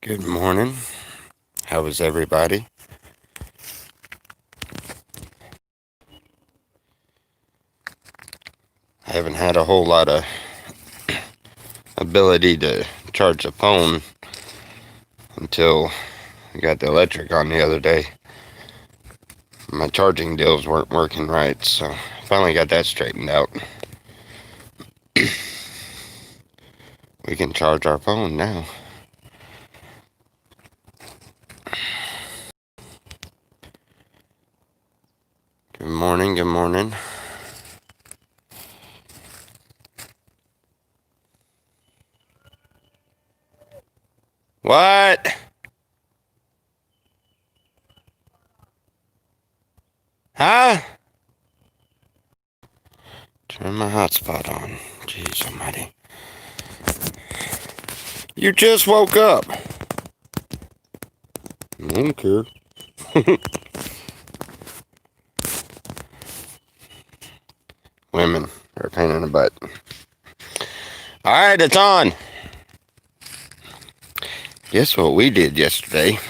Good morning. How is everybody? I haven't had a whole lot of ability to charge the phone until I got the electric on the other day. My charging deals weren't working right, so I finally got that straightened out. We can charge our phone now. Good morning, good morning. What? Huh? Turn my hotspot on. Jeez almighty. You just woke up. I don't care. Women are a pain in the butt. Alright, it's on. Guess what we did yesterday?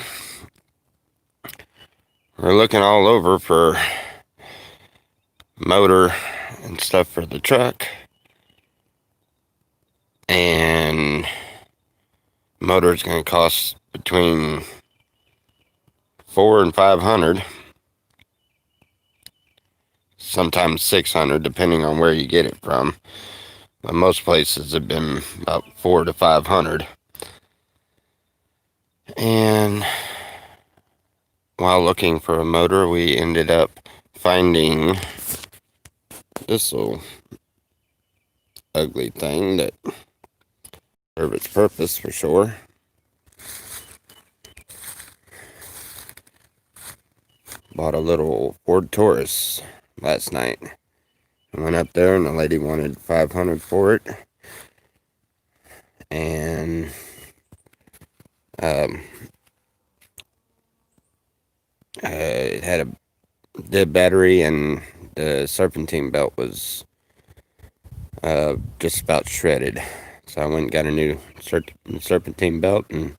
We're looking all over for motor and stuff for the truck. And motor is going to cost between $400 and $500. Sometimes $600, depending on where you get it from. But most places have been about $400 to $500. And while looking for a motor, we ended up finding this little ugly thing that served its purpose for sure. Bought a little Ford Taurus last night. I went up there and the lady wanted $500 for it. And it had a dead battery, and the serpentine belt was just about shredded. So I went and got a new serpentine belt, and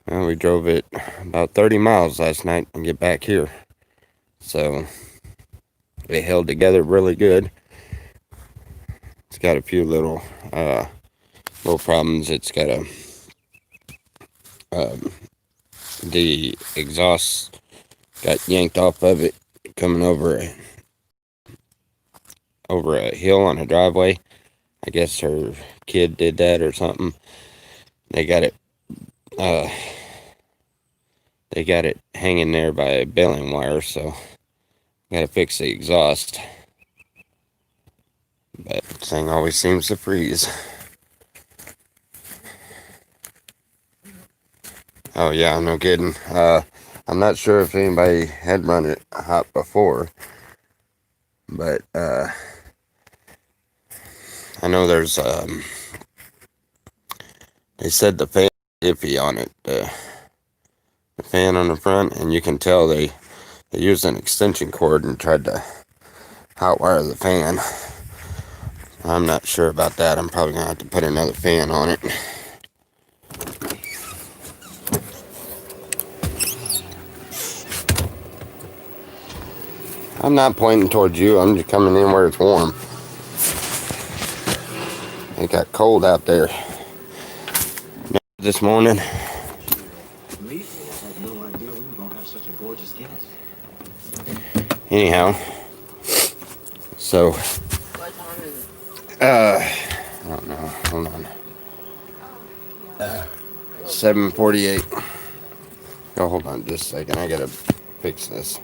we drove it about 30 miles last night and get back here. So it held together really good. It's got a few little problems. It's got the exhaust got yanked off of it coming over a hill on a driveway. I guess her kid did that or something. They got it hanging there by a baling wire, so gotta fix the exhaust. But this thing always seems to freeze. Oh yeah, no kidding. I'm not sure if anybody had run it hot before, but I know there's they said the fan iffy on it, the fan on the front, and you can tell they used an extension cord and tried to hotwire the fan. I'm not sure about that. I'm probably gonna have to put another fan on it. I'm not pointing towards you. I'm just coming in where it's warm. It got cold out there this morning. Anyhow, so I don't know. Hold on. 7:48. Oh, hold on just a second. I gotta fix this.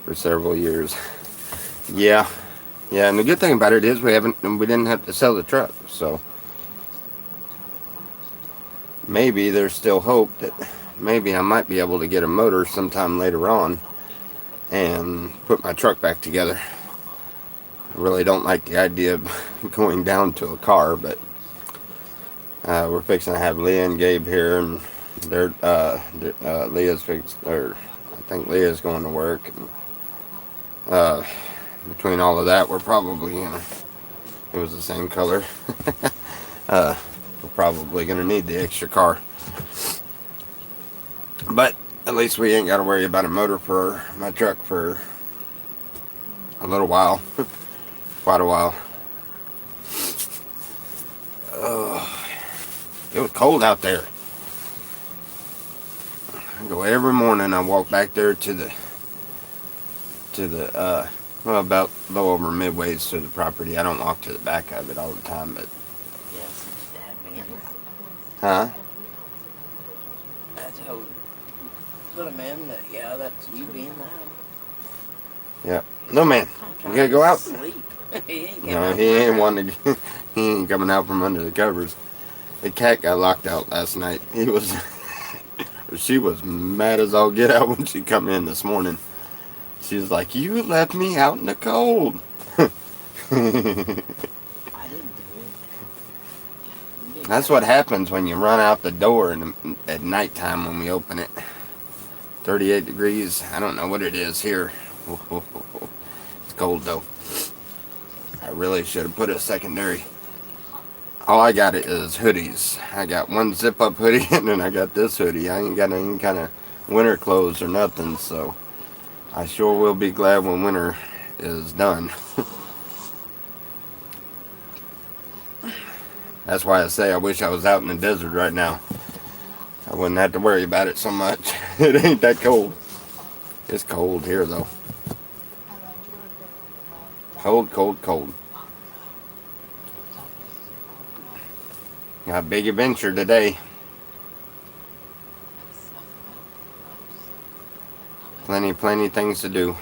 For several years. Yeah, and the good thing about it is we didn't have to sell the truck, so maybe there's still hope that maybe I might be able to get a motor sometime later on and put my truck back together. I really don't like the idea of going down to a car, but we're fixing to have Leah and Gabe here, and they're Leah's fixed, or I think Leah's going to work. And, between all of that, we're probably gonna. It was the same color. We're probably gonna need the extra car, but at least we ain't got to worry about a motor for my truck for a little while, quite a while. Oh, it was cold out there. I go every morning. I walk back there to the well, about a little over midways to the property. I don't walk to the back of it all the time, but Yes, Dad being loud. huh? I told him, put him in that, yeah, that's you being loud. Yeah. No man, I'm you trying gotta to go out. sleep. He ain't coming No, out he my ain't house. wanting to. He ain't coming out from under the covers. The cat got locked out last night. He was. She was mad as all get out when she come in this morning. She was like, "You left me out in the cold." I didn't do it. You didn't That's have what to. happens when you run out the door at nighttime when we open it. 38 degrees. I don't know what it is here. It's cold though. I really should have put a secondary. All I got is hoodies. I got one zip up hoodie and then I got this hoodie. I ain't got any kind of winter clothes or nothing, so I sure will be glad when winter is done. That's why I say I wish I was out in the desert right now. I wouldn't have to worry about it so much. It ain't that cold. It's cold here though. Cold, cold, cold. Got a big adventure today. Plenty, plenty things to do.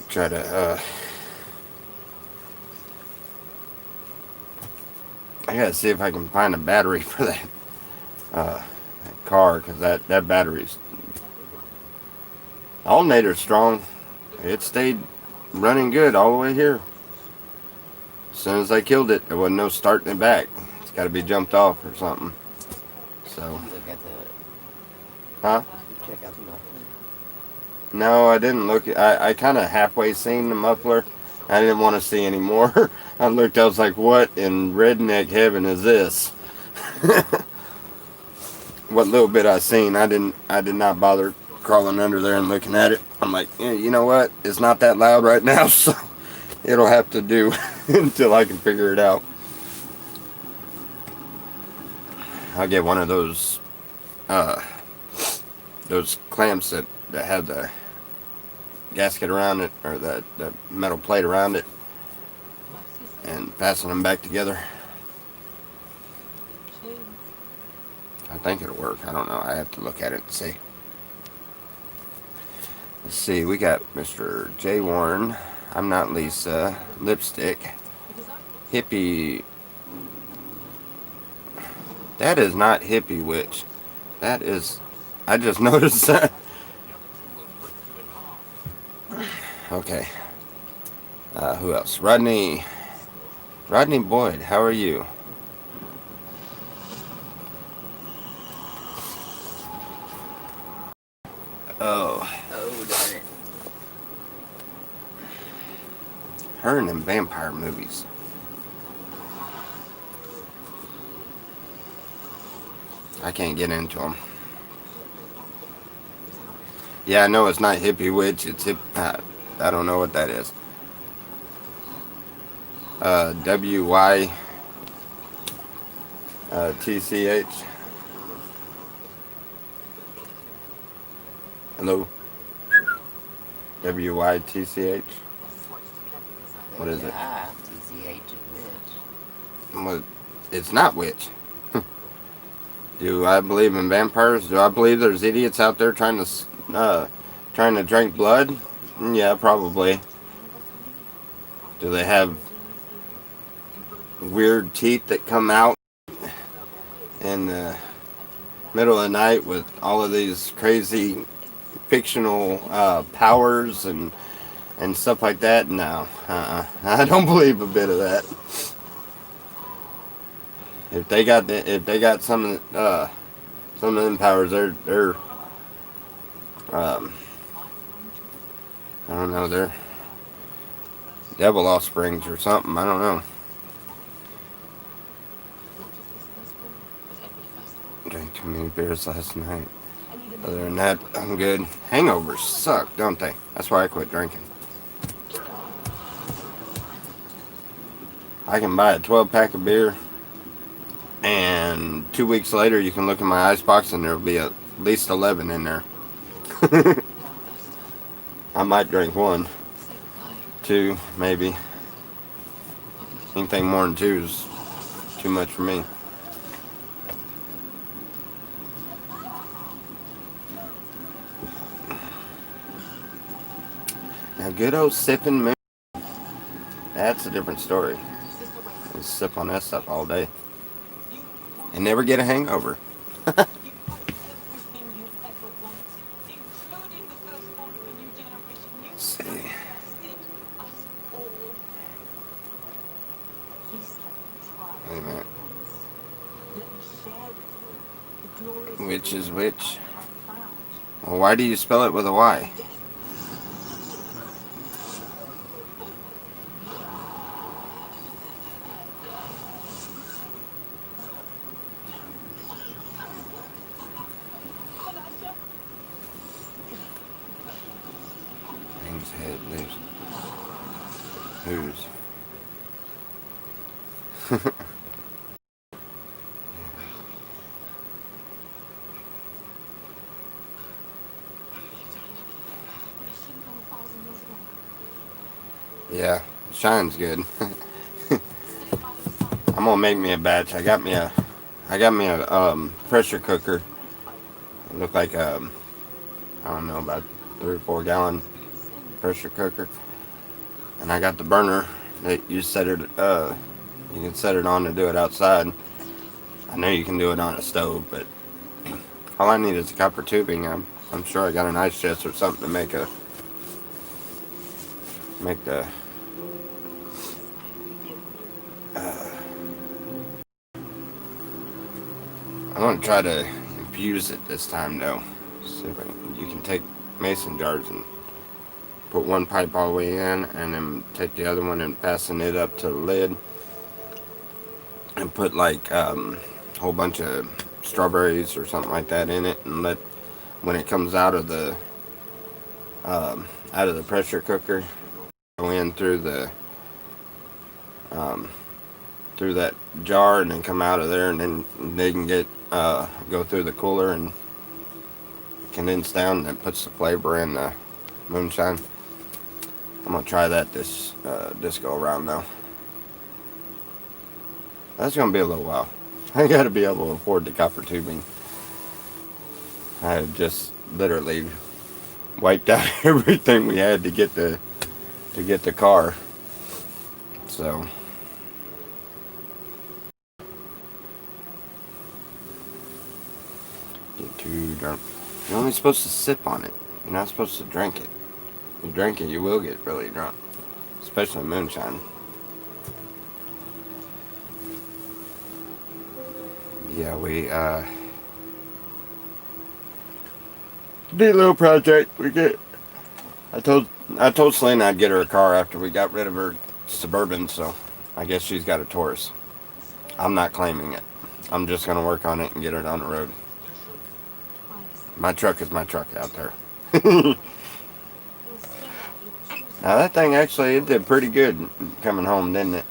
Try to, I gotta see if I can find a battery for that car, because that battery's, alternator's strong. It stayed running good all the way here. As soon as I killed it, there wasn't no starting it back. It's gotta be jumped off or something. So, Did you look at the, huh? you check out the muffler? No, I didn't look. I kind of halfway seen the muffler. I didn't want to see any more. I looked. I was like, "What in redneck heaven is this?" What little bit I seen, I didn't. I did not bother crawling under there and looking at it. I'm like, yeah, you know what? It's not that loud right now, so it'll have to do until I can figure it out. I'll get one of uh, those clamps that have the gasket around it or the metal plate around it and fasten them back together. I think it'll work. I don't know. I have to look at it and see. Let's see. We got Mr. J. Warren. I'm not Lisa. Lipstick. Hippie. That is not Hippie Witch. That is. I just noticed that. Okay. Who else? Rodney. Rodney Boyd. How are you? Oh. Oh, darn it. Her and them vampire movies. I can't get into them. Yeah, I know it's not Hippie Witch. It's hip. I don't know what that is. WY TCH. Hello. WYTCH. What is it? TCH is Well, it's not witch. Do I believe in vampires? Do I believe there's idiots out there trying to drink blood? Yeah, probably. Do they have weird teeth that come out in the middle of the night with all of these crazy fictional powers and stuff like that. No, I don't believe a bit of that. If they got some of them powers, they're um, I don't know, they're devil offsprings or something. I don't know. Drank too many beers last night. Other than that, I'm good. Hangovers suck, don't they? That's why I quit drinking. I can buy a 12 pack of beer, and 2 weeks later, you can look in my icebox and there'll be at least 11 in there. I might drink one, two, maybe. Anything more than two is too much for me. Now, good old sipping moon, that's a different story. I sip on that stuff all day and never get a hangover. Let's see. Wait a minute. Which is which? Well, why do you spell it with a Y? Whose head lives? Whose? Yeah, shine's good. I'm gonna make me a batch. I got me a pressure cooker. It looked like I don't know, about 3 or 4 gallon pressure cooker. And I got the burner that you you can set it on to do it outside. I know you can do it on a stove, but all I need is a copper tubing. I'm sure I got an ice chest or something to make the I'm gonna try to infuse it this time though. See if you can take mason jars and put one pipe all the way in, and then take the other one and fasten it up to the lid, and put like a whole bunch of strawberries or something like that in it, and let when it comes out of the pressure cooker, go in um, through that jar, and then come out of there, and then they can go through the cooler and condense down, and it puts the flavor in the moonshine. I'm gonna try that this go around though. That's gonna be a little while. I gotta be able to afford the copper tubing. I just literally wiped out everything we had to get the car. So get too drunk. You're only supposed to sip on it. You're not supposed to drink it. If you drink it, you will get really drunk, especially moonshine. Yeah, we neat little project. I told Selena I'd get her a car after we got rid of her Suburban, so I guess she's got a Taurus. I'm not claiming it. I'm just gonna work on it and get it on the road. My truck is my truck out there. Now that thing actually, it did pretty good coming home, didn't it?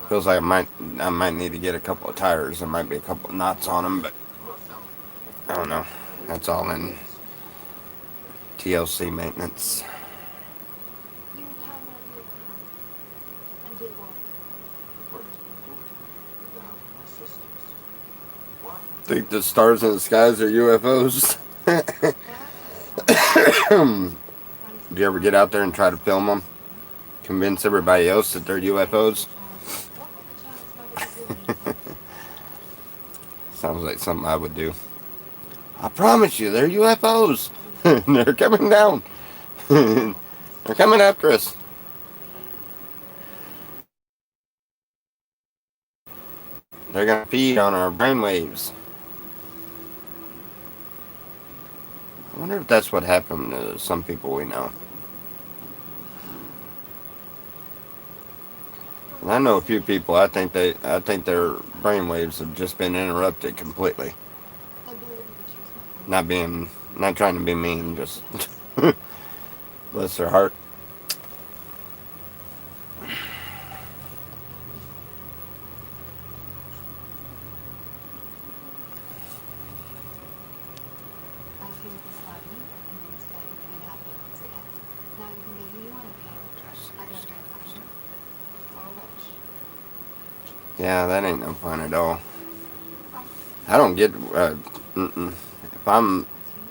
Feels like I might need to get a couple of tires. There might be a couple of knots on them, but I don't know. That's all in TLC maintenance. Think the stars in the skies are UFOs? Do you ever get out there and try to film them? Convince everybody else that they're UFOs? Sounds like something I would do. I promise you, they're UFOs. They're coming down. They're coming after us. They're going to feed on our brainwaves. I wonder if that's what happened to some people we know. And I know a few people. I think their brainwaves have just been interrupted completely. Not trying to be mean. Just bless their heart. Yeah, that ain't no fun at all. I don't get.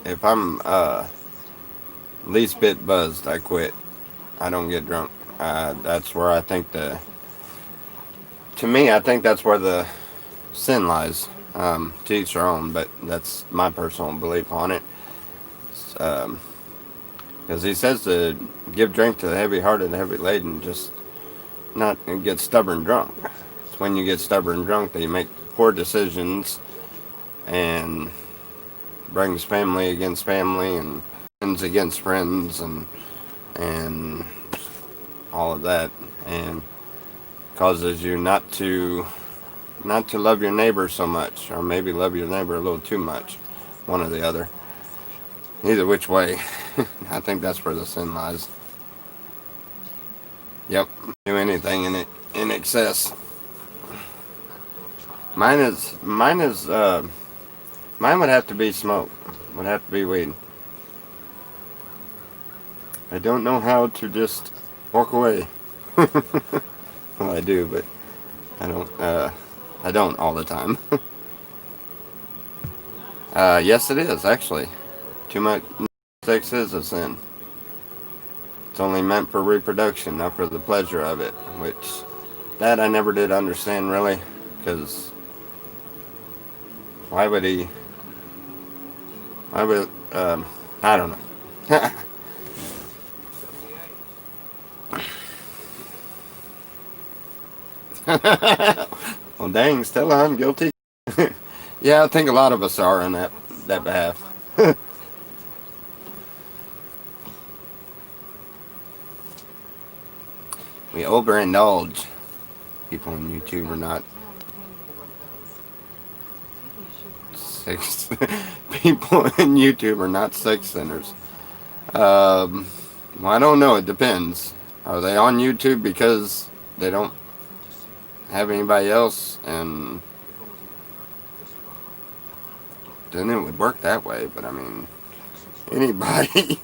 If I'm least bit buzzed, I quit. I don't get drunk. That's where I think to me, I think that's where the sin lies. To each their own, but that's my personal belief on it. Because he says to give drink to the heavy-hearted and heavy-laden, just not get stubborn drunk. It's when you get stubborn drunk that you make poor decisions and brings family against family and friends against friends and all of that, and causes you not to love your neighbor so much, or maybe love your neighbor a little too much, one or the other. Either which way, I think that's where the sin lies. Yep, do anything in excess. Mine would have to be smoke. Would have to be weed. I don't know how to just walk away. Well, I do, but I don't. I don't all the time. Yes, it is actually. Too much sex is a sin. It's only meant for reproduction, not for the pleasure of it. Which that I never did understand really, because why would he? Why would? I don't know. Well, dang, Stella, I'm guilty. Yeah, I think a lot of us are on that behalf. We overindulge. People on YouTube are not sex. People on YouTube are not sex centers. Well, I don't know. It depends. Are they on YouTube because they don't have anybody else, and then it would work that way? But I mean, anybody.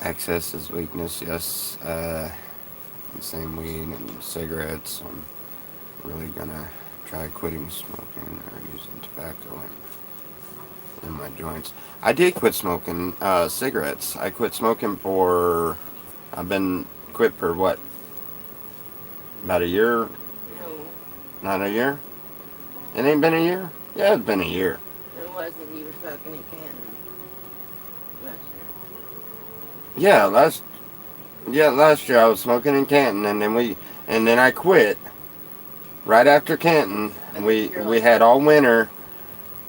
Excess is weakness, yes. Same weed and cigarettes. I'm really gonna try quitting smoking or using tobacco in my joints. I did quit smoking cigarettes. I quit smoking I've been quit for what? About a year? No, Not a year? It ain't been a year? Yeah, it's been a year. it wasn't. You were smoking in Canton last Last year I was smoking in Canton, and then I quit right after Canton. And we had all winter.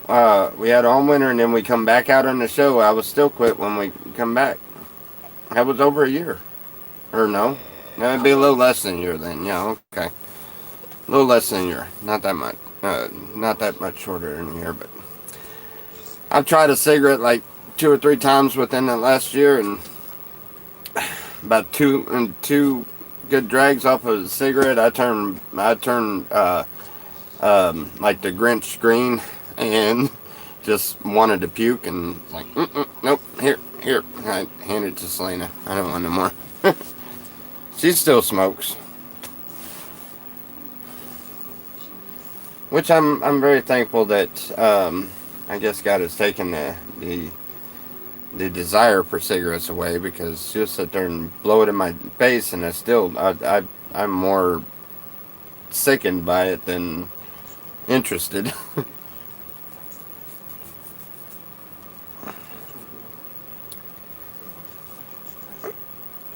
We had all winter, and then we come back out on the show. I was still quit when we come back. That was over a year, or no? That'd be a little less than a year then. Yeah, okay, a little less than a year. Not that much. Not that much shorter than a year, but I've tried a cigarette like 2 or 3 times within the last year, and about two good drags off of a cigarette, I turned like the Grinch green and just wanted to puke, and like, nope, here. I handed it to Selena. I don't want no more. She still smokes, which I'm very thankful that I guess God has taken the desire for cigarettes away, because she'll sit there and blow it in my face, and I'm more sickened by it than interested.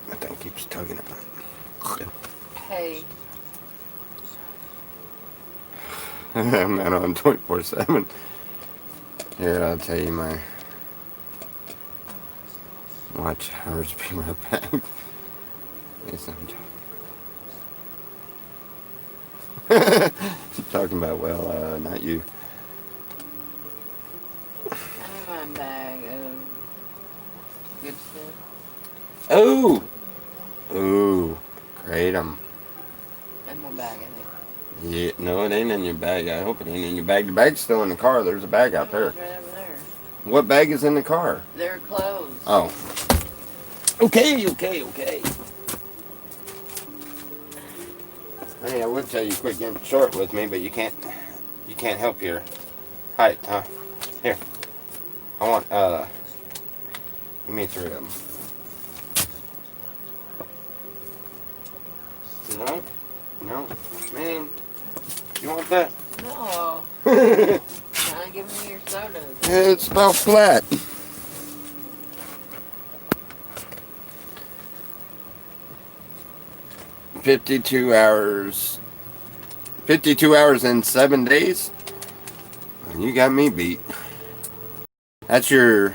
That thing keeps tugging at my. Hey. I'm not on 24/7. Here, I'll tell you my watch hours. Be right back. Yes, I'm talking about, well, not you. I'm in my bag of good stuff. Oh! Ooh, great. In my bag, I think. Yeah, no, it ain't in your bag. I hope it ain't in your bag. The bag's still in the car. There's a bag out there. It's right over there. What bag is in the car? They're closed. Oh. Okay. Hey, I would tell you quit getting short with me, but you can't help your height, huh? Here. I want, give me 3 of them. No? No? Man, you want that? No. Trying to give me your sodas. It's about flat. $52 and 7 days? You got me beat. That's your,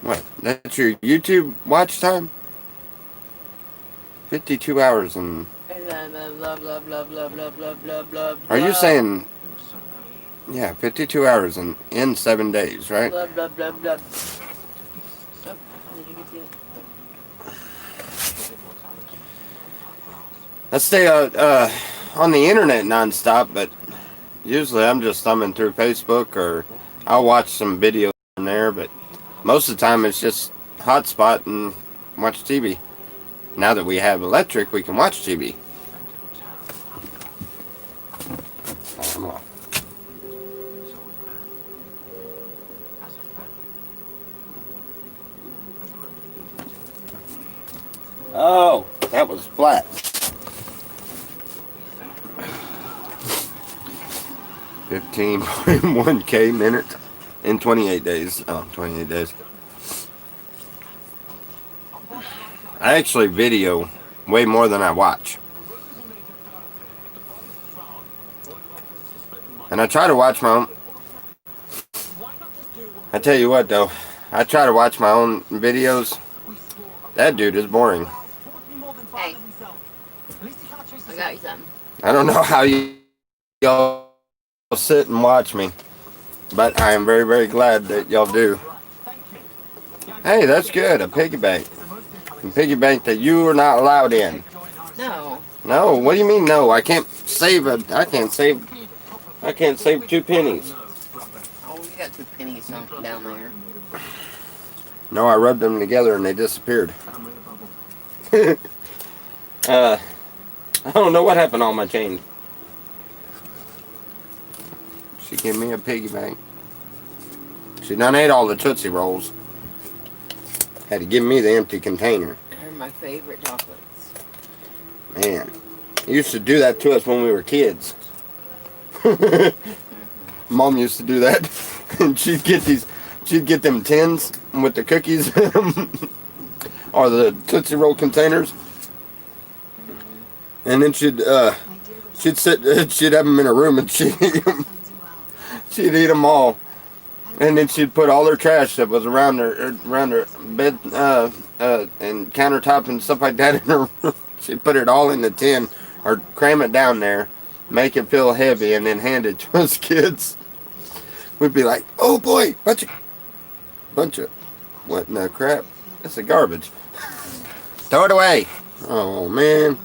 what? That's your YouTube watch time? 52 hours and... Blah, blah, blah, blah, blah, blah, blah, blah, blah. Are you saying... Yeah, 52 hours and in 7 days, right? Blah, blah, blah, blah. Oh, did you get the... I stay on the internet nonstop, but usually I'm just thumbing through Facebook, or I'll watch some videos in there, but most of the time it's just hotspot and watch TV. Now that we have electric, we can watch TV. Oh, that was flat. 15.1K minutes in 28 days. Oh, 28 days. I actually video way more than I watch. And I try to watch my own. I tell you what though, I try to watch my own videos. That dude is boring. Hey. I got you something. I don't know how y'all sit and watch me, but I am very, very glad that y'all do. Hey, that's good. A piggy bank. A piggy bank that you are not allowed in. No. No. What do you mean no? I can't save I can't save 2 pennies. Oh, you got 2 pennies down there. No, I rubbed them together and they disappeared. I don't know what happened to all my change. She gave me a piggy bank. She done ate all the Tootsie Rolls. Had to give me the empty container. They're my favorite chocolates. Man, you used to do that to us when we were kids. Mom used to do that, and she'd get them tins with the cookies or the Tootsie Roll containers, and then she'd she'd have them in a room and she'd eat them all, and then she'd put all her trash that was around her bed and countertop and stuff like that in her room. She'd put it all in the tin or cram it down there, make it feel heavy, and then hand it to us kids. We'd be like, "Oh boy, bunch of what in the crap? That's the garbage. Throw it away." Oh man.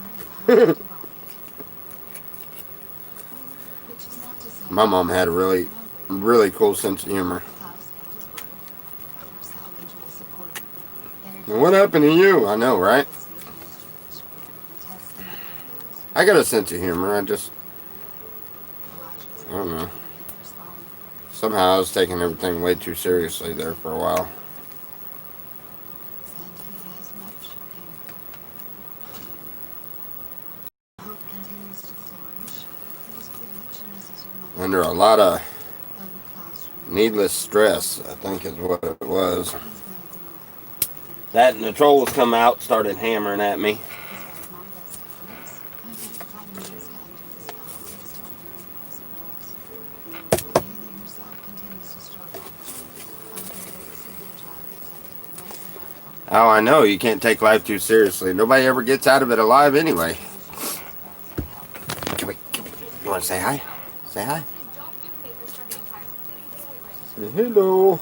My mom had a really, really cool sense of humor. And what happened to you? I know, right? I got a sense of humor. I don't know. Somehow I was taking everything way too seriously there for a while. under a lot of needless stress, I think is what it was. That and the trolls come out, started hammering at me. Oh, I know, you can't take life too seriously. Nobody ever gets out of it alive anyway. Come here. You want to say hi? Say hi. Say hello.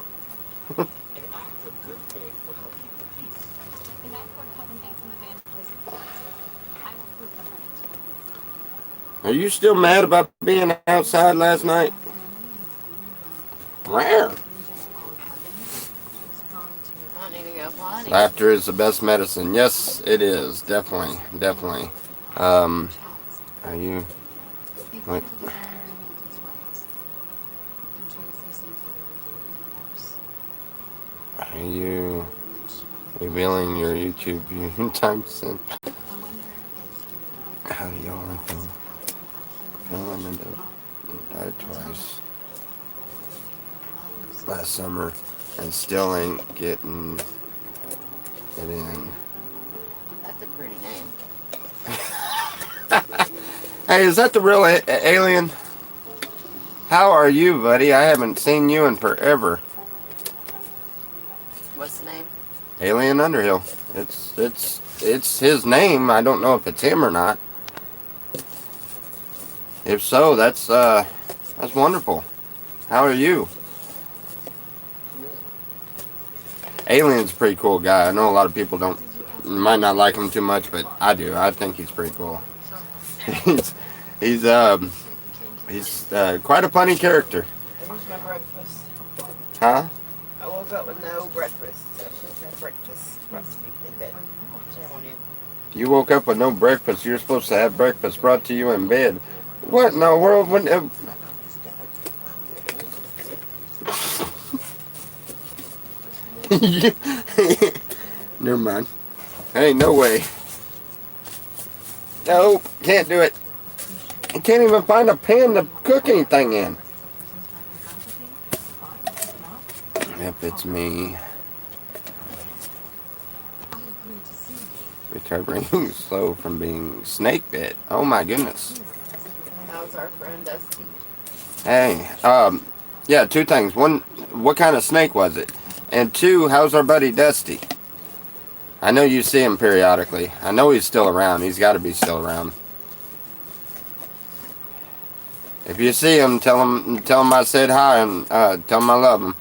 Are you still mad about being outside last night? Rare. I need to go potty. Laughter is the best medicine. Yes, it is. Definitely. Definitely. Are you... What? Are you revealing your YouTube time since? How do y'all feel? Feeling and died twice last summer and still ain't getting it in. That's a pretty name. Hey, is that the real alien? How are you, buddy? I haven't seen you in forever. What's the name? Alien Underhill. It's his name. I don't know if it's him or not. If so, that's wonderful. How are you? Alien's a pretty cool guy. I know a lot of people might not like him too much, but I do. I think he's pretty cool. he's quite a funny character. Where's my breakfast? Huh? I woke up with no breakfast. So I should have breakfast. Brought to me in bed. Shame on you. You woke up with no breakfast. You're supposed to have breakfast brought to you in bed. What in the world? Never mind. Ain't no way. Nope, can't do it. I can't even find a pan to cook anything in. Yep, it's me. Recovering slow from being snake bit. Oh my goodness. How's our friend Dusty? Hey, yeah, two things. One, what kind of snake was it? And two, how's our buddy Dusty? I know you see him periodically. I know he's still around. He's got to be still around. If you see him, tell him I said hi and tell him I love him.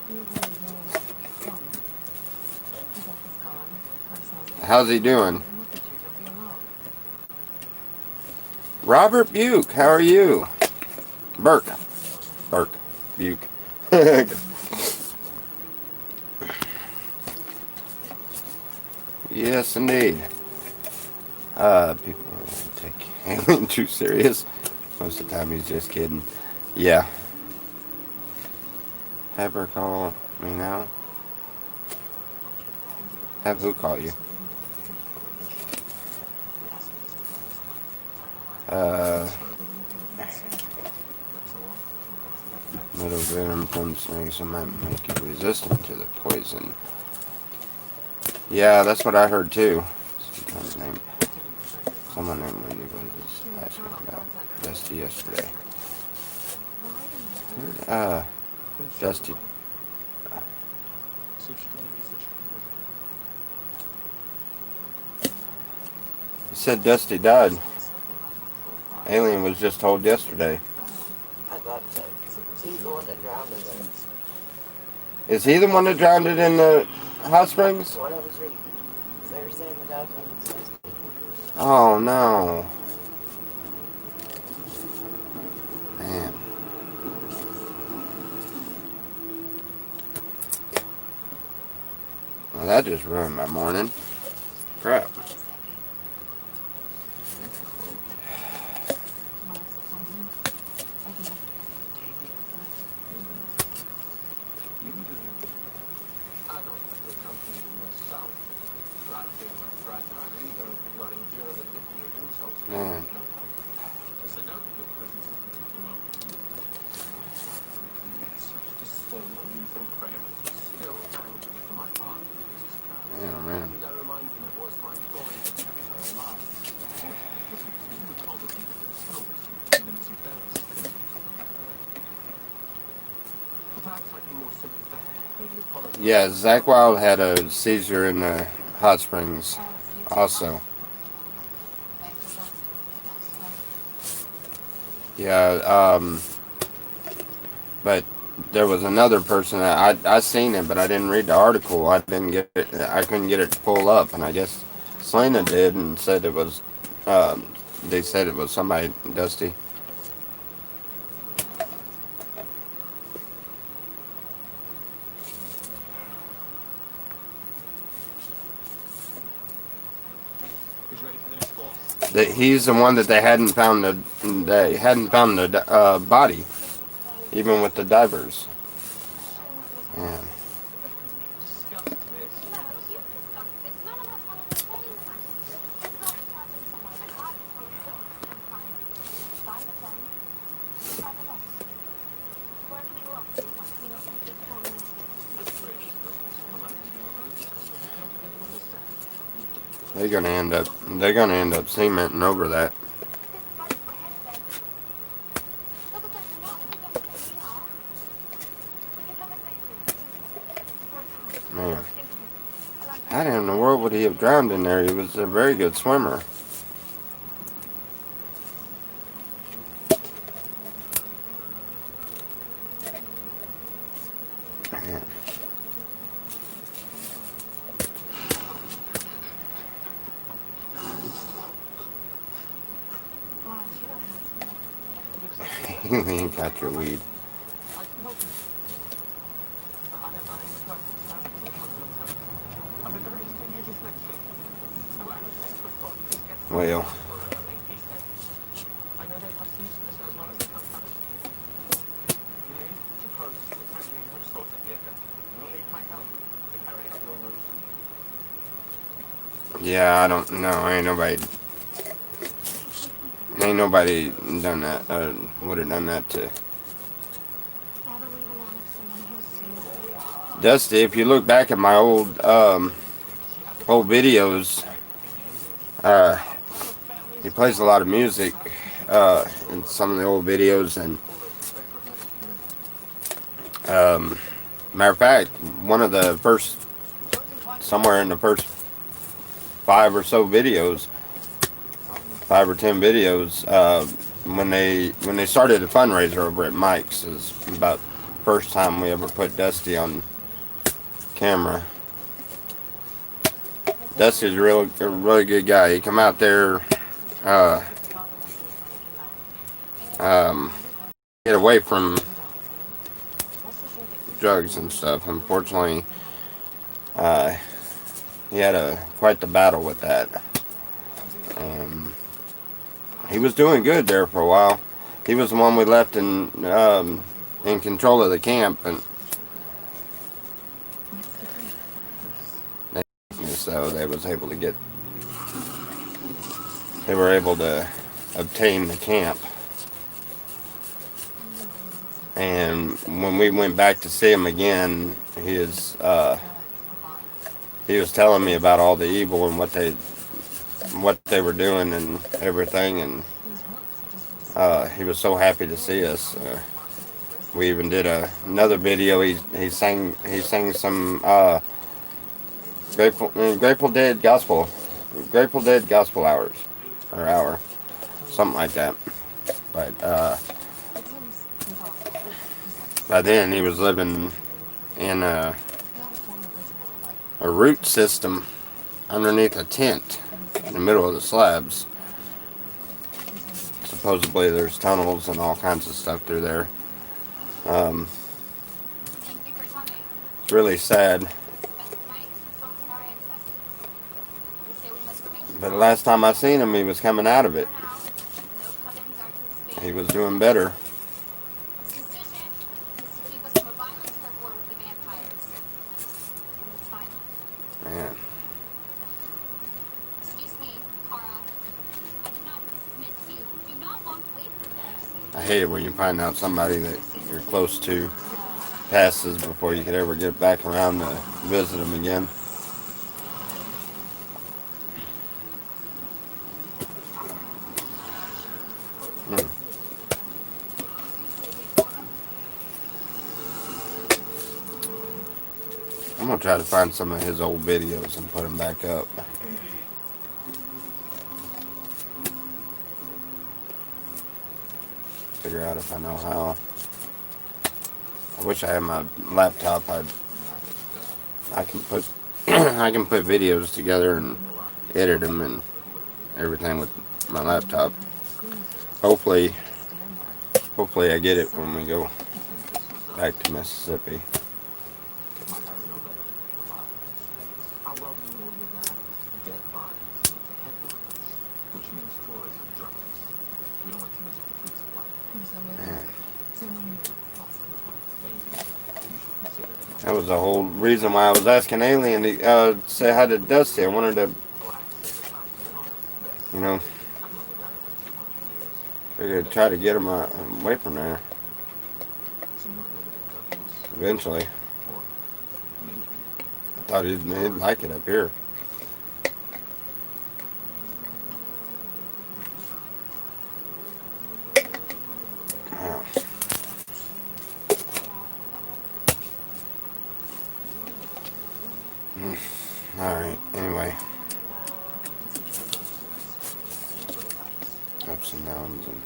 How's he doing? Robert Buke, how are you? Burke. Buke. Yes, indeed. People take Alien too serious. Most of the time he's just kidding. Yeah. Have her call me now. Have who call you? Little venom from snakes might make you resistant to the poison. Yeah, that's what I heard too. Someone named Wendy was asking about Dusty yesterday. Dusty. He said Dusty died. Alien was just told yesterday. I thought so. He's the one that drowned in it. Is he the one that drowned it in the hot springs? What I was reading. They were saying the dog was. Oh no. Man. Well, that just ruined my morning. Crap. Man. Yeah, Zach Wild had a seizure in the hot springs also. Yeah, but there was another person that I seen it, but I didn't read the article. I didn't get it. I couldn't get it to pull up, and I guess Selena did and said it was. Um, they said it was somebody Dusty. That he's the one that they hadn't found the body, even with the divers. Yeah. They're gonna end up cementing over that. Man. How in the world would he have drowned in there? He was a very good swimmer. Man. You ain't got your weed. Well, yeah, I don't know. Ain't nobody done that. Would have done that to Dusty. If you look back at my old videos, uh, he plays a lot of music in some of the old videos, and matter of fact, one of the first, somewhere in the first 5 or 10 videos, when they started the fundraiser over at Mike's, is about the first time we ever put Dusty on camera. Dusty's a really good guy. He come out there, get away from drugs and stuff. Unfortunately, he had quite the battle with that. He was doing good there for a while. He was the one we left in control of the camp, and so they were able to obtain the camp. And when we went back to see him again, he was telling me about all the evil and what they were doing and everything, and he was so happy to see us. We even did another video. He sang some Grateful Dead gospel hours or hour, something like that. But by then he was living in a root system underneath a tent in the middle of the slabs. Supposedly there's tunnels and all kinds of stuff through there. It's really sad. But the last time I seen him, he was coming out of it. He was doing better. Man. I hate it when you find out somebody that you're close to passes before you could ever get back around to visit them again. I'm gonna try to find some of his old videos and put them back up. Figure out if I know how. I wish I had my laptop. I can put I can put videos together and edit them and everything with my laptop. Hopefully I get it when we go back to Mississippi. Man. That was the whole reason why I was asking Alien to say hi to Dusty. I wanted to, you know, figured try to get him away from there. Eventually. I thought he'd like it up here. Oh. Alright, anyway. Ups and downs and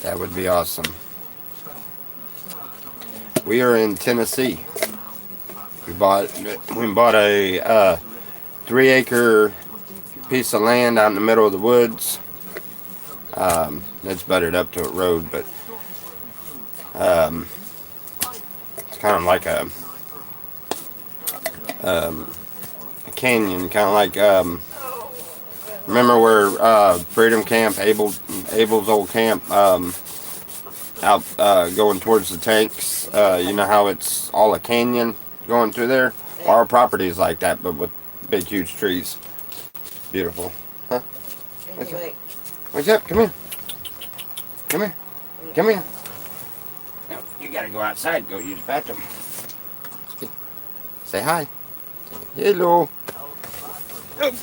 that would be awesome. We are in Tennessee. We bought a 3-acre piece of land out in the middle of the woods. It's butted up to a road, but it's kind of like a canyon, kind of like remember where Freedom Camp, Abel's old camp, out going towards the tanks. You know how it's all a canyon going through there? Yeah. Our property is like that, but with big, huge trees. Beautiful. Huh? Anyway, What's up? Come here. Come here. Come here. No, you gotta go outside and go use the bathroom. Say hi. Say hello. Oh.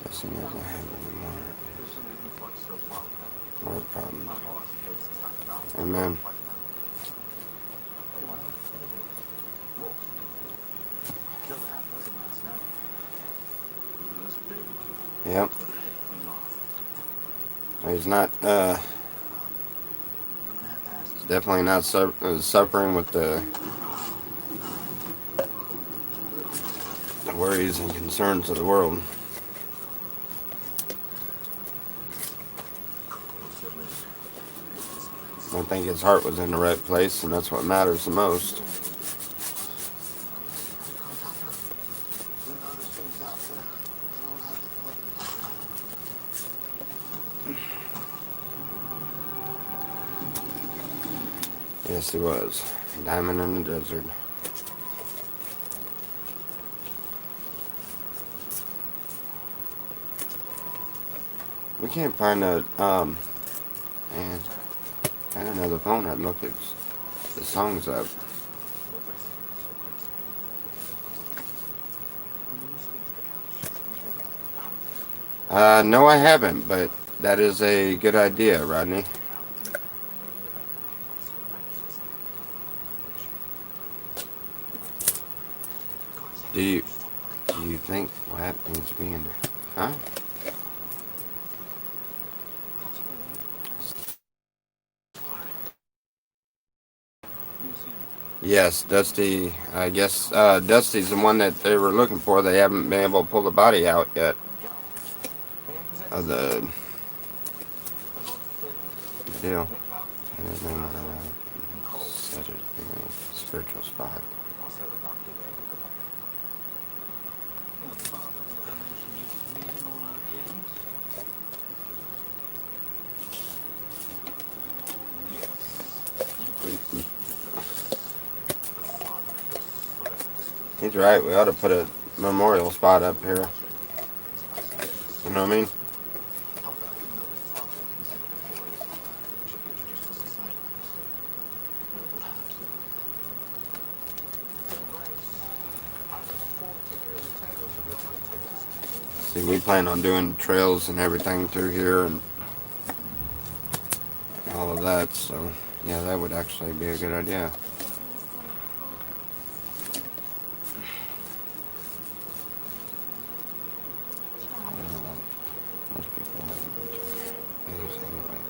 Yes, he doesn't have any more problems. Amen. Yep. He's not, he's definitely not suffering with the worries and concerns of the world. I think his heart was in the right place, and that's what matters the most. Yes, he was. Diamond in the desert. We can't find a, man, I had another phone. I'd look at the songs up. No, I haven't, but that is a good idea, Rodney. Do you think what needs to be in there? Huh? Yes, Dusty. I guess Dusty's the one that they were looking for. They haven't been able to pull the body out yet. Of the deal. And his name on it. Set it in a spiritual spot. He's right. We ought to put a memorial spot up here. You know what I mean? See, we plan on doing trails and everything through here and all of that. So, yeah, that would actually be a good idea. Most people like these anyway.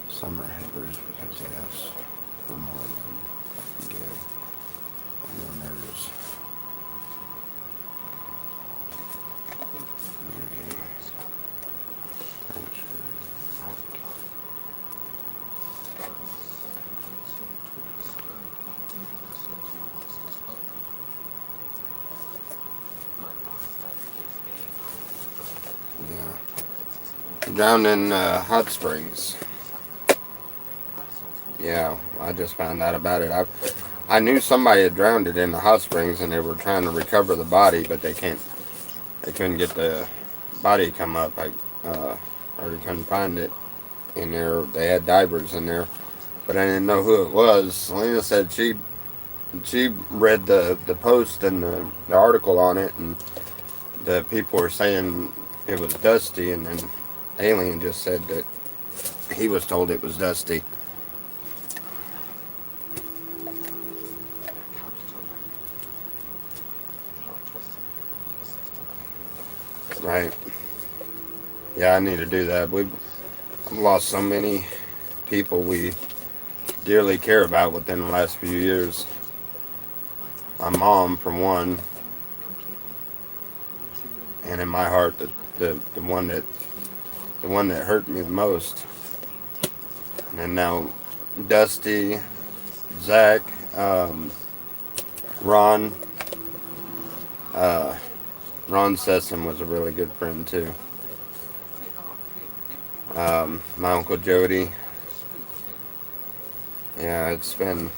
Some are hitters because they ask for more than I can give. And then there's maybe yeah. Drowned in hot springs. Yeah, I just found out about it. I knew somebody had drowned it in the hot springs, and they were trying to recover the body, but they couldn't get the body to come up. Or they couldn't find it in there. They had divers in there, but I didn't know who it was. Selena said she read the post and the article on it, and the people were saying it was Dusty, and then Alien just said that he was told it was Dusty. Right. Yeah, I need to do that. We've lost so many people we dearly care about within the last few years. My mom, for one, and in my heart, the one that hurt me the most. And then now, Dusty, Zach, Ron. Ron Sessom was a really good friend too. My Uncle Jody. Yeah, it's been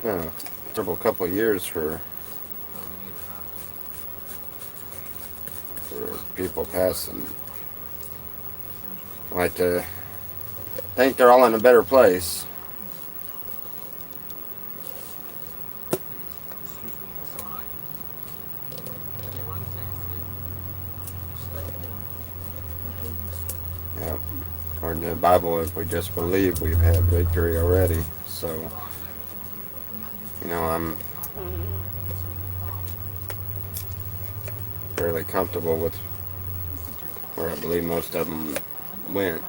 a terrible couple of years for people passing. I like to think they're all in a better place. Yeah. According to the Bible, if we just believe, we've had victory already. So, I'm fairly comfortable with where I believe most of them went.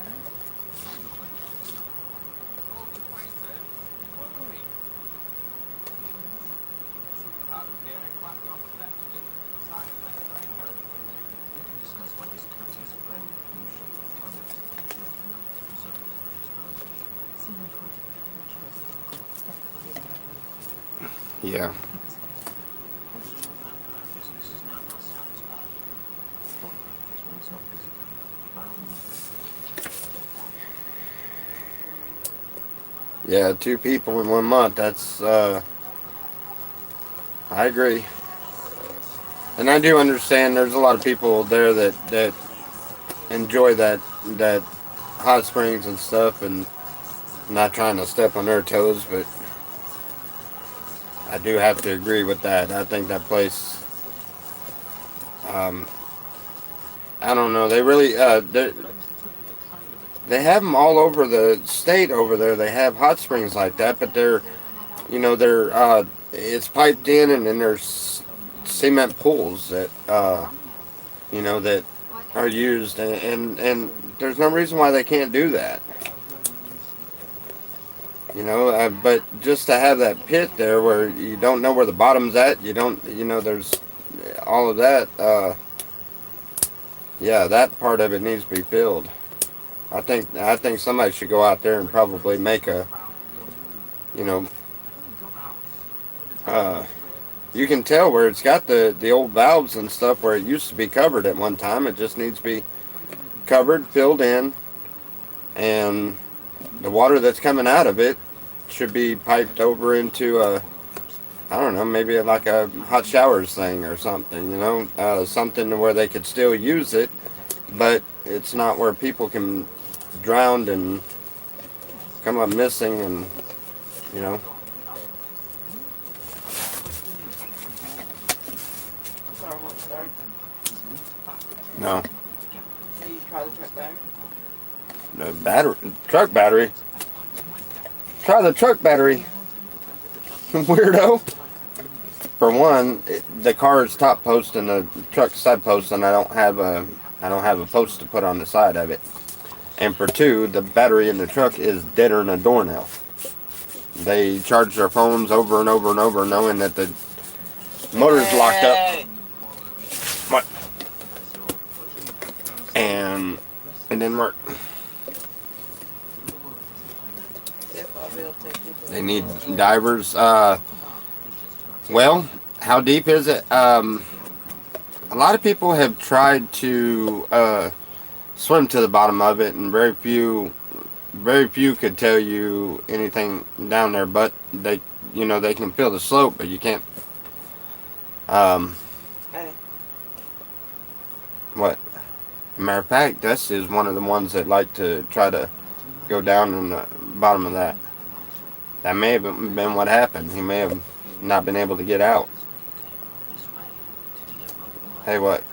Yeah. Yeah, 2 people in 1 month. That's I agree. And I do understand there's a lot of people there that enjoy that hot springs and stuff, and I'm not trying to step on their toes, but I do have to agree with that. I think that place, um, I don't know, they really, they have them all over the state over there. They have hot springs like that, but it's piped in, and then there's cement pools that are used, and there's no reason why they can't do that. But just to have that pit there where you don't know where the bottom's at, there's all of that. Yeah, that part of it needs to be filled. I think somebody should go out there and probably make you know, uh, you can tell where it's got the old valves and stuff where it used to be covered at one time. It just needs to be covered, filled in, and the water that's coming out of it should be piped over into a I don't know, maybe like a hot showers thing or something, you know, something where they could still use it, but it's not where people can drown and come up missing and, you know. Car won't start. No. So you try the truck battery? The battery, truck battery. Try the truck battery, weirdo. For one, the car's top post and the truck's side post, and I don't have a post to put on the side of it. And for two, the battery in the truck is deader than a doornail. They charge their phones over and over and over, knowing that the motor's locked up. What? And it didn't work. Yep, I'll take you to They need divers. Well, how deep is it? A lot of people have tried to swim to the bottom of it, and very few could tell you anything down there. But they can feel the slope, but you can't. Hey, What? Matter of fact, Dust is one of the ones that like to try to go down in the bottom of that. That may have been what happened. He may have not been able to get out. Hey, what?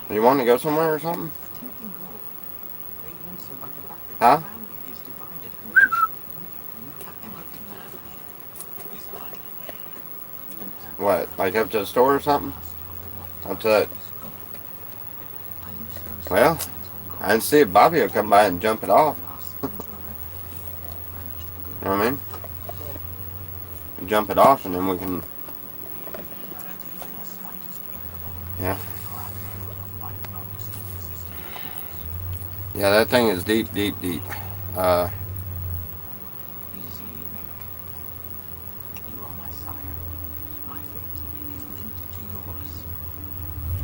You want to go somewhere or something? Huh? What? Like up to the store or something? Up to that? Well, I didn't see if Bobby will come by and jump it off. You know what I mean? Jump it off and then we can... Yeah. Yeah, that thing is deep, deep, deep.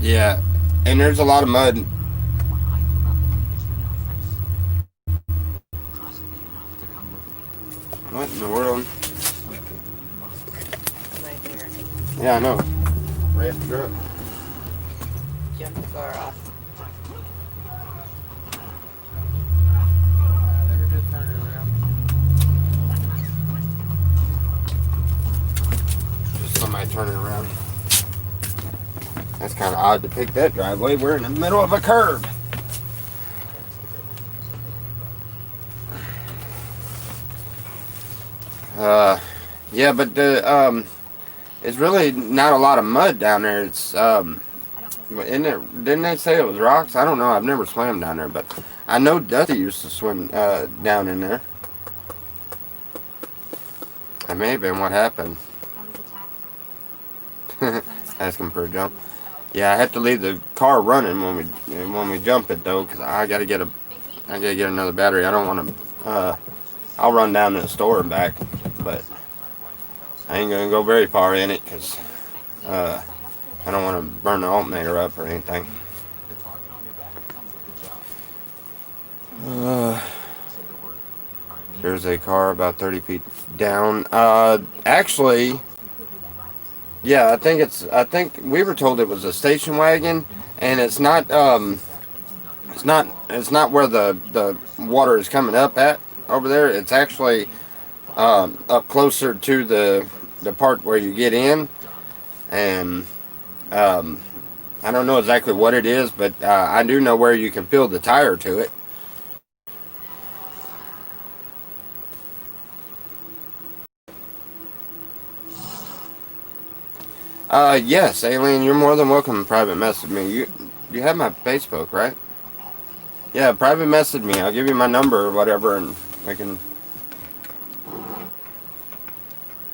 Yeah, and there's a lot of mud. What in the world? right here. Yeah, I know. Red truck. Jump the car off. They were just turning around. Just somebody turning around. That's kind of odd to pick that driveway. We're in the middle of a curb. Yeah, but it's really not a lot of mud down there. It's didn't they say it was rocks? I don't know. I've never swam down there, but I know Dusty used to swim down in there. That may have been what happened. Asking for a jump. Yeah, I have to leave the car running when we jump it though, cause I gotta get another battery. I don't want to. I'll run down to the store and back, but I ain't gonna go very far in it, cause I don't want to burn the alternator up or anything. Here's a car about 30 feet down. Actually. Yeah, I think we were told it was a station wagon, and it's not where the water is coming up at over there. It's actually up closer to the part where you get in, and I don't know exactly what it is, but I do know where you can fill the tire to it. Yes, Alien, you're more than welcome to private message me. You have my Facebook, right? Yeah, private message me. I'll give you my number or whatever, and we can...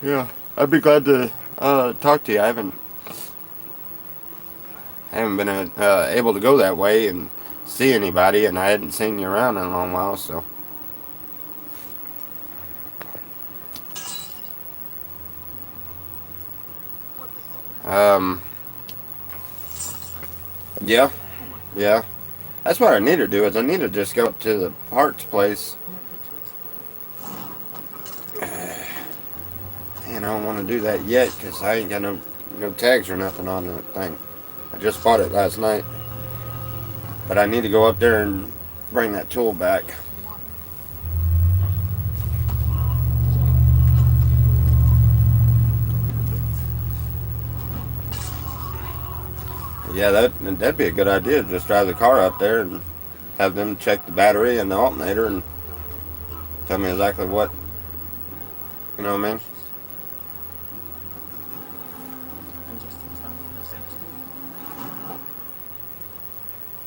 Yeah, I'd be glad to talk to you. I haven't been able to go that way and see anybody, and I hadn't seen you around in a long while, so... Yeah. That's what I need to do, is I need to just go to the parts place. And I don't want to do that yet because I ain't got no tags or nothing on the thing. I just bought it last night, but I need to go up there and bring that tool back. Yeah, that'd be a good idea. Just drive the car up there and have them check the battery and the alternator and tell me exactly what, you know what I mean?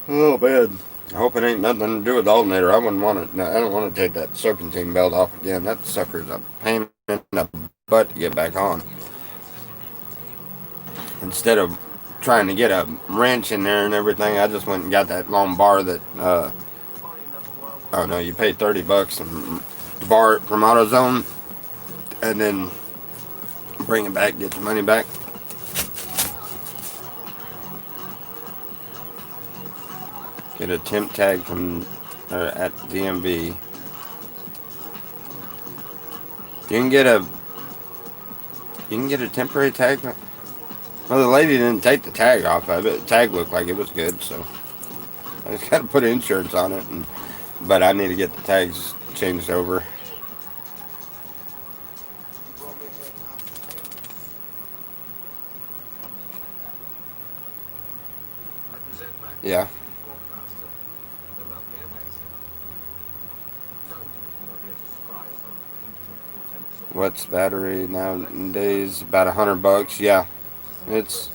Oh man, I hope it ain't nothing to do with the alternator. I wouldn't want it. No, I don't want to take that serpentine belt off again. That sucker's a pain in the butt to get back on. Instead of trying to get a wrench in there and everything, I just went and got that long bar that. Oh no, you pay $30 and bar it from AutoZone, and then bring it back, get your money back. Get a temp tag from at DMV. You can get a temporary tag. Well, the lady didn't take the tag off of it. The tag looked like it was good, so I just got to put insurance on it. But I need to get the tags changed over. Yeah. What's battery nowadays? About $100. Yeah, it's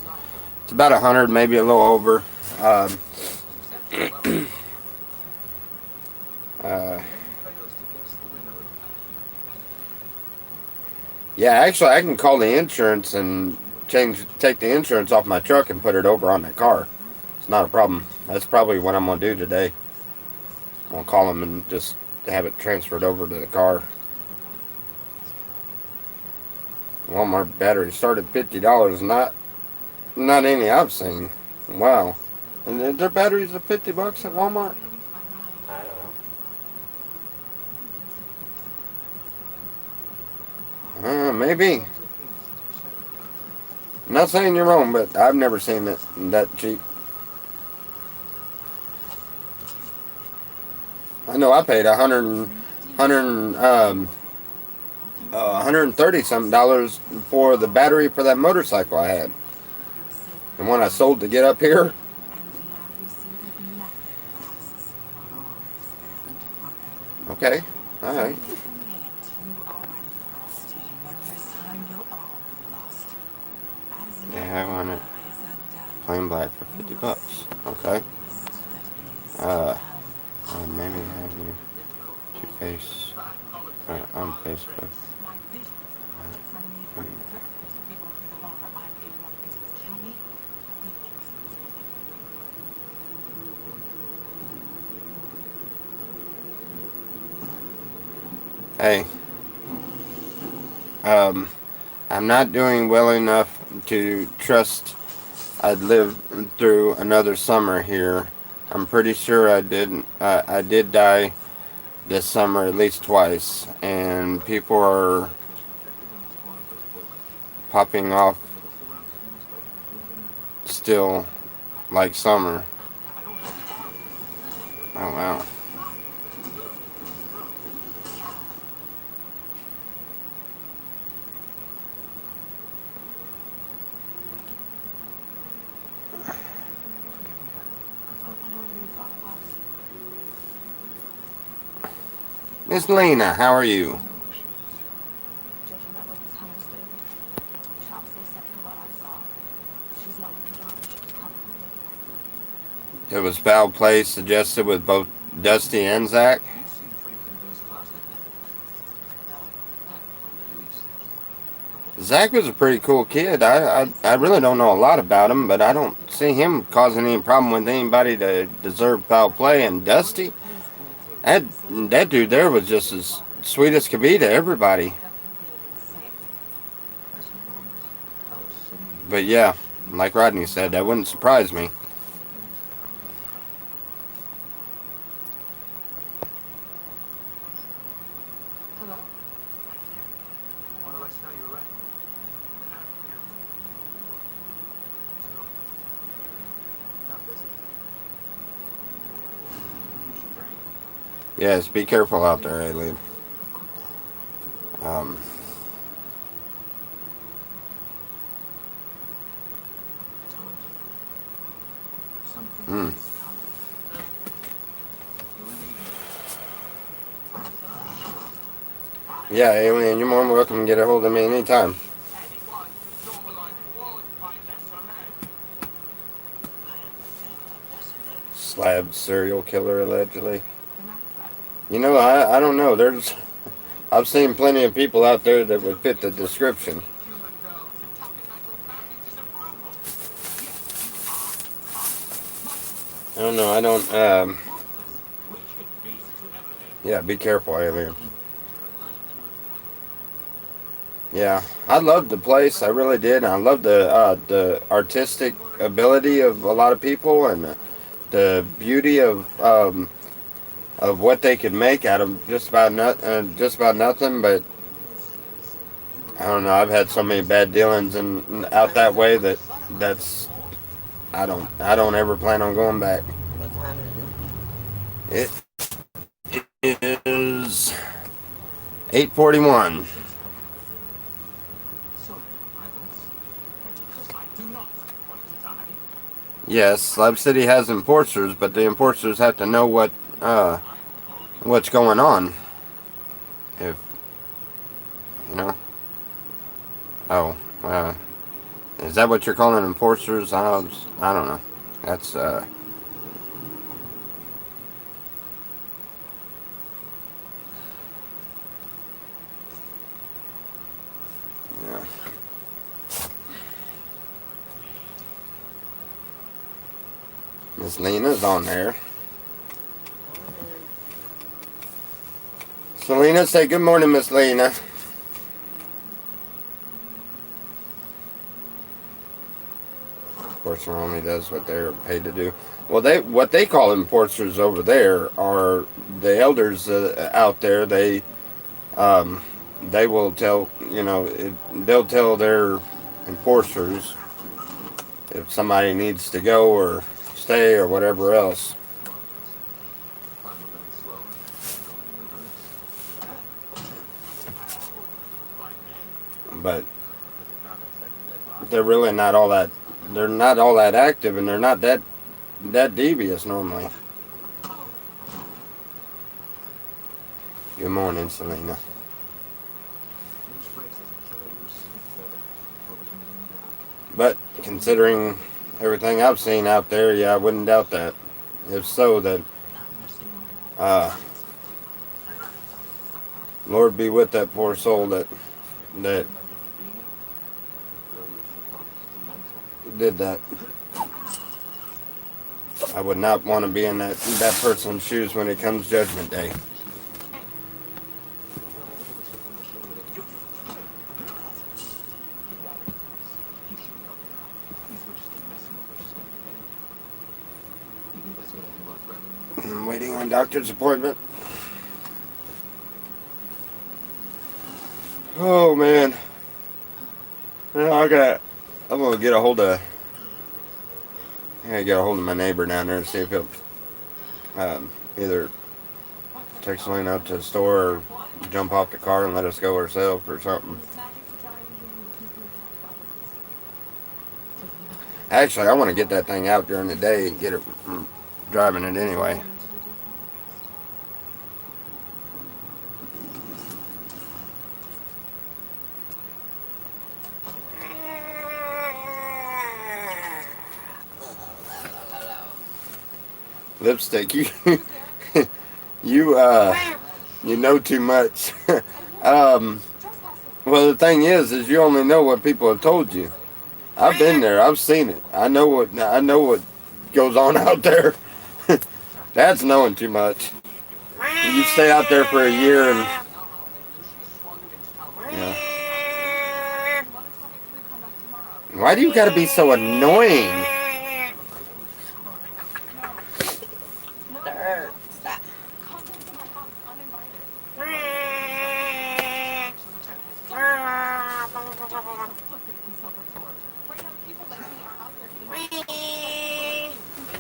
it's about 100, maybe a little over. Um, uh, yeah, actually, I can call the insurance and take the insurance off my truck and put it over on that car. It's not a problem. That's probably what I'm gonna do today. I'm gonna call them and just have it transferred over to the car. Walmart battery started $50. Not any I've seen. Wow. And their batteries are $50 at Walmart. I don't know. Maybe. I'm not saying you're wrong, but I've never seen it that cheap. I know I paid 130 something dollars for the battery for that motorcycle I had. And when I sold to get up here, okay, all right. Yeah, I want it plain black for $50. Okay. Uh, maybe have you to face on Facebook. Hey, um, I'm not doing well enough to trust I'd live through another summer here. I'm pretty sure I didn't. I did die this summer at least twice, and people are popping off still like summer. Oh wow. Miss Lena, how are you? It was foul play suggested with both Dusty and Zach. Zach was a pretty cool kid. I really don't know a lot about him, but I don't see him causing any problem with anybody to deserve foul play. And Dusty, that dude there was just as sweet as could be to everybody. But yeah, like Rodney said, that wouldn't surprise me. Yes, be careful out there, Alien. Um, mm. Yeah, Alien, you're more than welcome to get a hold of me anytime. Slab serial killer, allegedly. You know, I don't know. I've seen plenty of people out there that would fit the description. I don't know. I don't. Yeah, be careful, Alien. Yeah, I loved the place. I really did. I loved the artistic ability of a lot of people and the beauty of what they could make out of just about nothing. But I don't know. I've had so many bad dealings and out that way that's I don't ever plan on going back. What time is it? It is 8:41. Yes, Slab City has enforcers, but the enforcers have to know what's going on. If you know. Oh, is that what you're calling enforcers? I don't know. That's yeah. Miss Lena's on there. Selena, say good morning, Miss Lena. Enforcer only does what they're paid to do. Well, what they call enforcers over there are the elders out there. They will tell they'll tell their enforcers if somebody needs to go or stay or whatever else. But they're really not all that. They're not all that active, and they're not that devious normally. Good morning, Selena. But considering everything I've seen out there, yeah, I wouldn't doubt that. If so, that Lord be with that poor soul that did that. I would not want to be in that person's shoes when it comes Judgment Day. I'm waiting on doctor's appointment. Oh man, I'm gonna get a hold of. I gotta get a hold of my neighbor down there and see if he'll either take Selena up to the store or jump off the car and let us go ourselves or something. Actually, I want to get that thing out during the day and get it driving it anyway. Lipstick, you you know too much. Well, the thing is you only know what people have told you. I've been there. I've seen it. I know what goes on out there. That's knowing too much. You stay out there for a year and yeah. Why do you gotta be so annoying? Stop.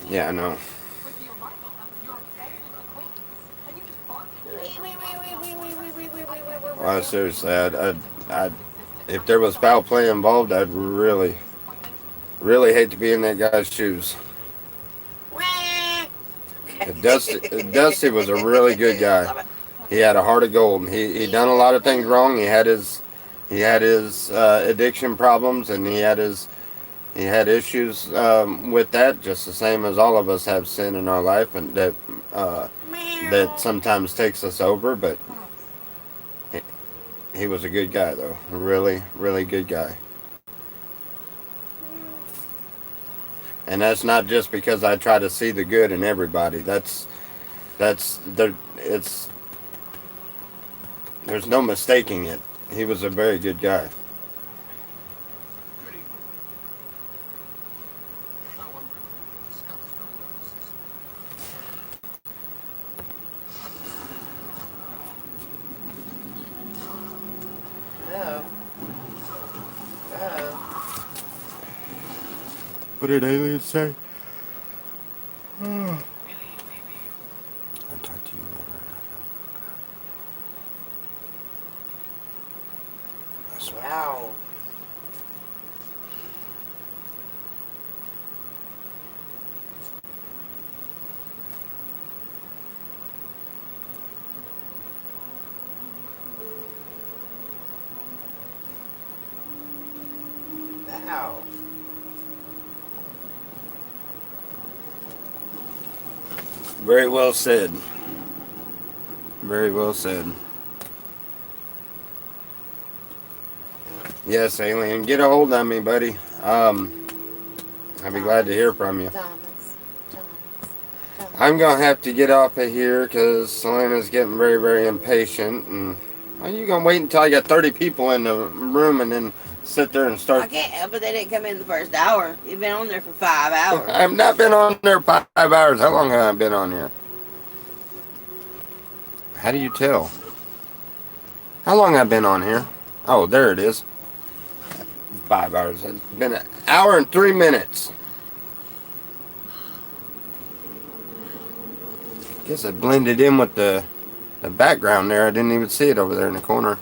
Yeah, I know. Well, seriously, if there was foul play involved, I'd really, really hate to be in that guy's shoes. Dusty was a really good guy. He had a heart of gold. He done a lot of things wrong. He had his addiction problems, and he had issues with that, just the same as all of us have sin in our life, and that sometimes takes us over. But he, he was a good guy, though. A really, really good guy. And that's not just because I try to see the good in everybody. That's there. It's There's no mistaking it. He was a very good guy. Oh. Oh. What did aliens say? I'll talk to you later. I swear. Wow. Wow. Very well said. Very well said. Yes, alien, get a hold of me, buddy. I'd be glad to hear from you. Thomas. I'm gonna have to get off of here because Selena's getting very, very impatient. And are you gonna wait until I got 30 people in the room and then sit there and I start? can't help it. They didn't come in the first hour. You've been on there for 5 hours. I've not been on there 5 hours. How long have I been on here? How do you tell? How long I've been on here? Oh, there it is. 5 hours. It's been an hour and 3 minutes. Guess it blended in with the background there. I didn't even see it over there in the corner.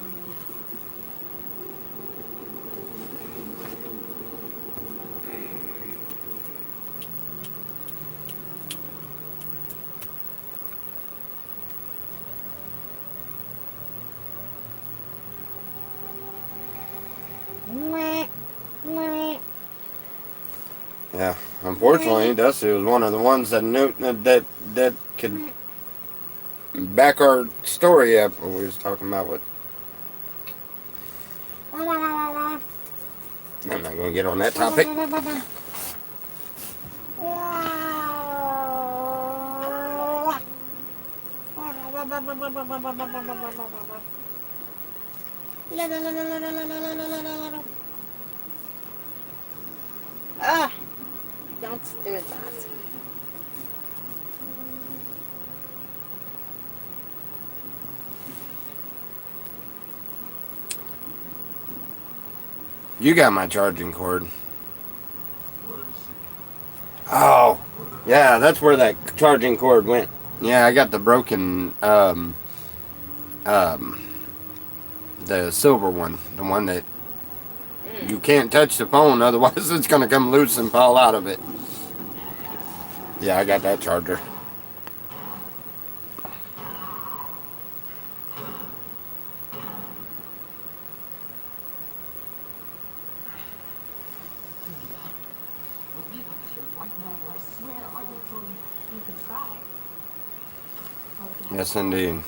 Yeah, unfortunately, Dusty was one of the ones that knew that could back our story up. What we was talking about with. I'm not going to get on that topic. Ah. Don't do that. You got my charging cord. Oh, yeah, that's where that charging cord went. Yeah, I got the broken, the silver one, the one that you can't touch the phone, otherwise it's gonna come loose and fall out of it. Yeah, I got that charger. Yes, indeed.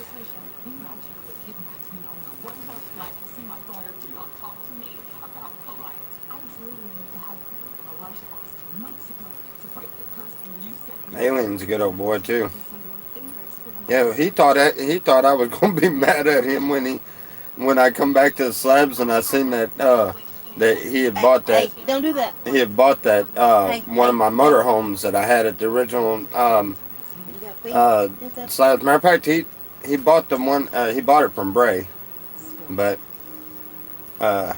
Alien's a good old boy too. Yeah, he thought I was gonna be mad at him when I come back to the slabs and I seen that that he had bought that. Hey, don't do that. He had bought that one of my motorhomes that I had at the original slabs. Matter of fact, he bought the one. He bought it from Bray, but yeah,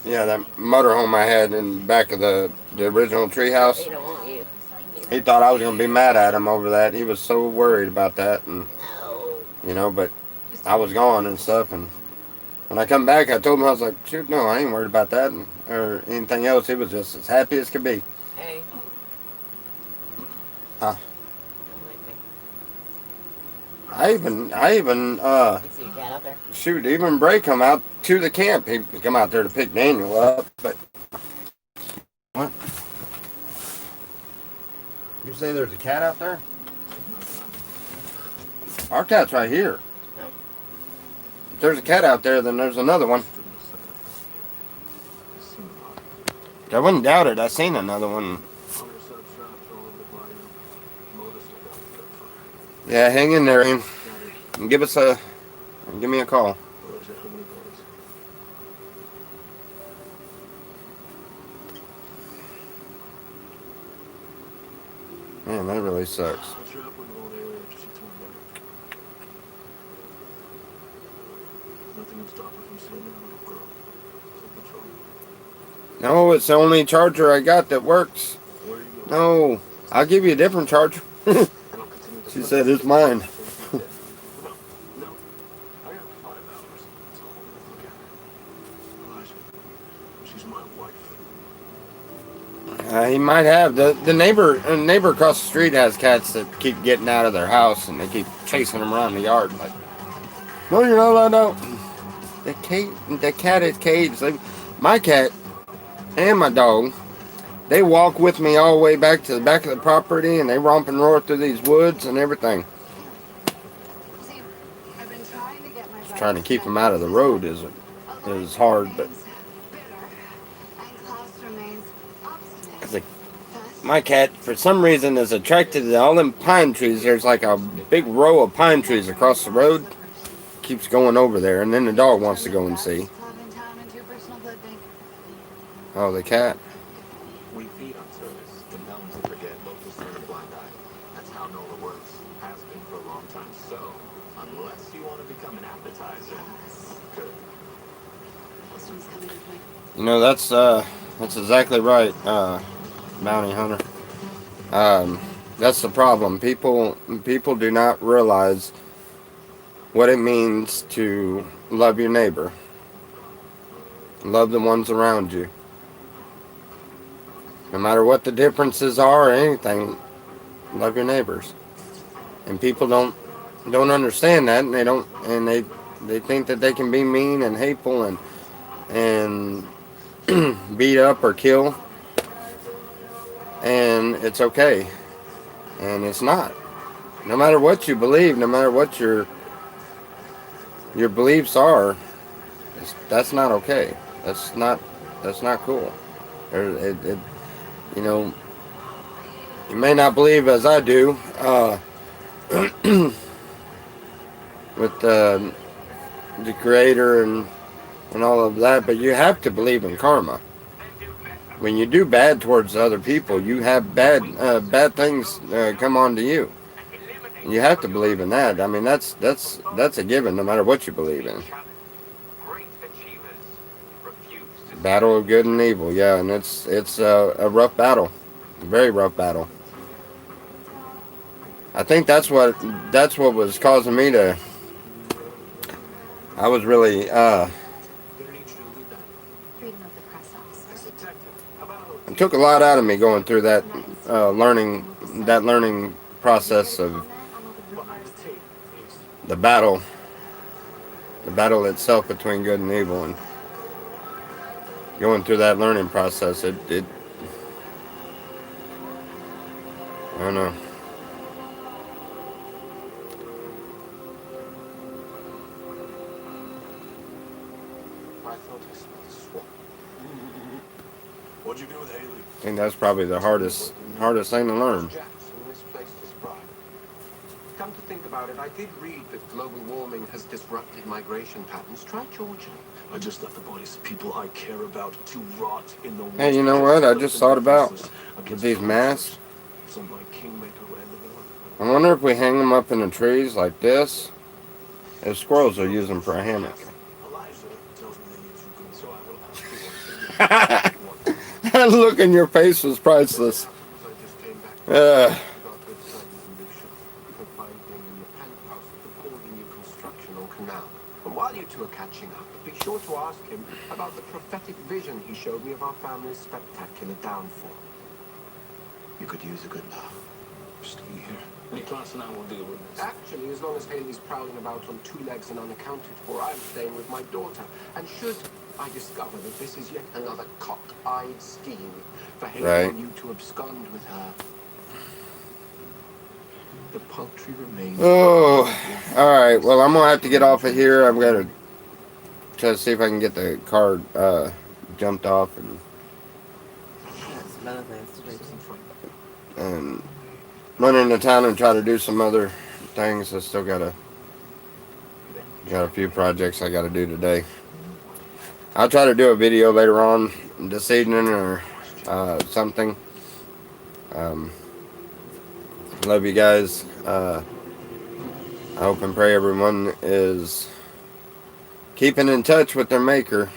that motorhome I had in the back of the original treehouse. They don't want you. He thought I was gonna be mad at him over that. He was so worried about that, and No. but I was gone and stuff. And when I come back, I told him, I was like, shoot, no, I ain't worried about that or anything else. He was just as happy as could be. Hey. Huh. Don't make me. I even, You see a cat out there? shoot, even Bray come out to the camp. He come out there to pick Daniel up, but what? You say there's a cat out there? Our cat's right here. If there's a cat out there, then there's another one. I wouldn't doubt it. I seen another one. Yeah, hang in there, Ian. And give me a call. Man, that really sucks. No, it's the only charger I got that works. No, I'll give you a different charger. She said it's mine. He might have. The neighbor across the street has cats that keep getting out of their house and they keep chasing them around the yard. Like, no, you're not allowed out. The cat is caged. My cat and my dog, they walk with me all the way back to the back of the property and they romp and roar through these woods and everything. Just trying to keep them out of the road is hard, but my cat, for some reason, is attracted to all them pine trees. There's like a big row of pine trees across the road. Keeps going over there, and then the dog wants to go and see. Oh, the cat. We feed on service, the numbs to forget local turn a blind eye. That's how NOLA works. Has been for a long time. So, unless you want to become an appetizer, good. You know, that's exactly right, Bounty Hunter. That's the problem. People do not realize what it means to love your neighbor. Love the ones around you. No matter what the differences are or anything, love your neighbors. And people don't understand that, and they think that they can be mean and hateful and beat up or kill, and it's okay. And it's not. No matter what you believe, no matter what your beliefs are, that's not okay. That's not cool. You know, you may not believe as I do with the Creator and all of that, but you have to believe in karma. When you do bad towards other people, you have bad things come on to you. You have to believe in that. I mean, that's a given, no matter what you believe in. Battle of good and evil, yeah, and it's a rough battle, a very rough battle. I think that's what was causing me to. I was really it took a lot out of me going through that learning process of the battle itself between good and evil, and going through that learning process, it I don't know. What'd you do with Haley? I think that's probably the hardest thing to learn. Come to think about it, I did read that global warming has disrupted migration patterns. Try Georgia. I just left the bodies of people I care about to rot in the worst. Hey, you know what? I just thought about with these masks. Some like Kingmaker I wonder if we hang them up in the trees like this, if squirrels will use them for a hammock. Elijah tells me they need to go, so I will have to go. That look in your face was priceless. I just came back. Got good signs in new ship. You can find him in the penthouse of the Cordy new construction on Canal. you two are catching up, be sure to ask him about the prophetic vision he showed me of our family's spectacular downfall. You could use a good laugh. Stay here. Nicholas and I will deal with this. Actually, as long as Haley's prowling about on two legs and unaccounted for, I'm staying with my daughter. And should I discover that this is yet another cock-eyed scheme for Haley Right. and you to abscond with her, the paltry remains. Oh, all right. Well, I'm gonna have to get off of here. I'm gonna try to see if I can get the car jumped off and Some other things to do. run into town and try to do some other things. I still got a few projects I got to do today. I'll try to do a video later on this evening or something. Love you guys. I hope and pray everyone is keeping in touch with their Maker.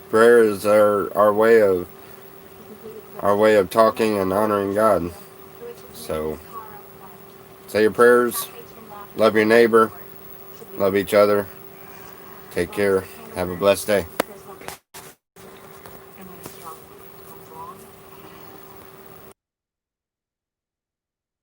Prayer is our way of talking and honoring God. So say your prayers. Love your neighbor. Love each other. Take care. Have a blessed day.